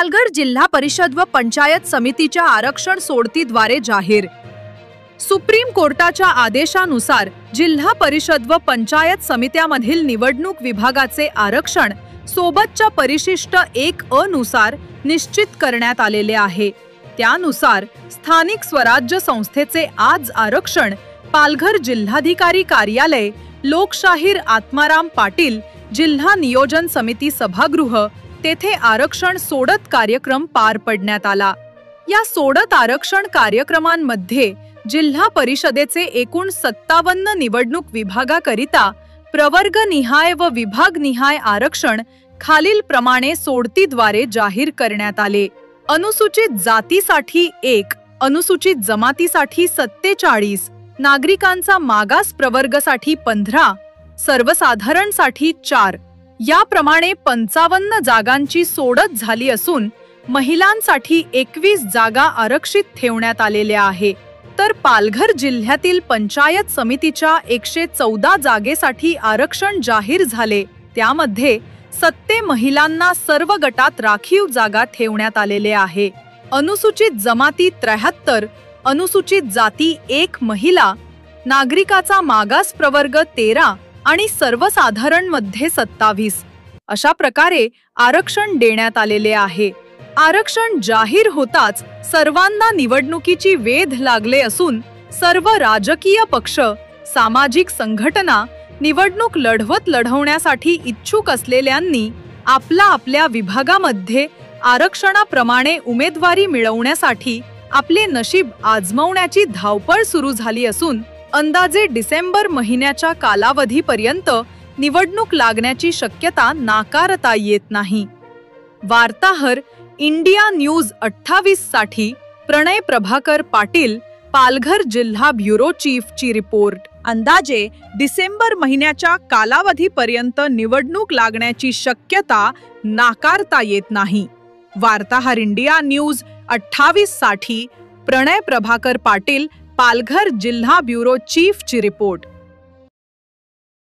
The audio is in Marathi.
पालघर जिल्हा परिषद व पंचायत समितीच्या आरक्षण सोडतीद्वारे जाहीर। सुप्रीम कोर्टाच्या आदेशानुसार जिल्हा परिषद व पंचायत समित्यामधील निवडणूक विभागाचे आरक्षण सोबतच्या परिशिष्ट 1A नुसार निश्चित करण्यात आलेले आहे। त्यानुसार स्थानिक स्वराज्य संस्थेचे आज आरक्षण पालघर जिल्हाधिकारी कार्यालय, लोकशाहीर आत्माराम पाटील जिल्हा नियोजन समिती सभागृह तेथे आरक्षण सोडत कार्यक्रम पार पडण्यात आला। या सोडत आरक्षण कार्यक्रमांमध्ये जिल्हा परिषदेचे एकूण 57 निवडणूक विभागाकरिता प्रवर्गनिहाय व विभागनिहाय आरक्षण खालील प्रमाणे सोडतीद्वारे जाहीर करण्यात आले। अनुसूचित जातीसाठी 1, अनुसूचित जमातीसाठी 47, नागरिकांचा मागास प्रवर्गसाठी 15, सर्वसाधारणसाठी 4 याप्रमाणे 55 जागांची सोडत झाली असून महिलांसाठी 21 जागा आरक्षित ठेवण्यात आलेल्या आहे। तर पालघर जिल्ह्यातील पंचायत समितीच्या 114 जागेसाठी आरक्षण जाहीर झाले। त्यामध्ये 70 महिलांना सर्व गटात राखीव जागा ठेवण्यात आलेले आहे। अनुसूचित जमाती 73, अनुसूचित जाती 1 महिला, नागरिकाचा मागास प्रवर्ग 13 आणि सर्वसाधारण मध्ये 27 अशा प्रकारे आरक्षण देण्यात आलेले आहे। आरक्षण जाहीर होताच सर्वांना निवडणुकीची वेध लागले असून सर्व राजकीय पक्ष, सामाजिक संघटना निवडणूक लढवण्यासाठी इच्छुक असलेल्यांनी आपल्या विभागामध्ये आरक्षणाप्रमाणे उमेदवारी मिळवण्यासाठी आपले नशीब आजमावण्याची धावपळ सुरू झाली असून अंदाजे डिसेंबर महिन्याच्या कालावधीपर्यंत निवडणूक लागण्याची शक्यता नाकारता येत नाही। वार्ताहर इंडिया न्यूज 28 साठी प्रणय प्रभाकर पाटील, पालघर जिल्हा ब्युरो चीफ ची रिपोर्ट। अंदाजे डिसेंबर महिन्याच्या कालावधीपर्यंत निवडणूक लागण्याची शक्यता नाकारता येत नाही। वार्ताहर इंडिया न्यूज 28 साठी प्रणय प्रभाकर पाटील, पालघर जिल्हा ब्युरो चीफ ची रिपोर्ट।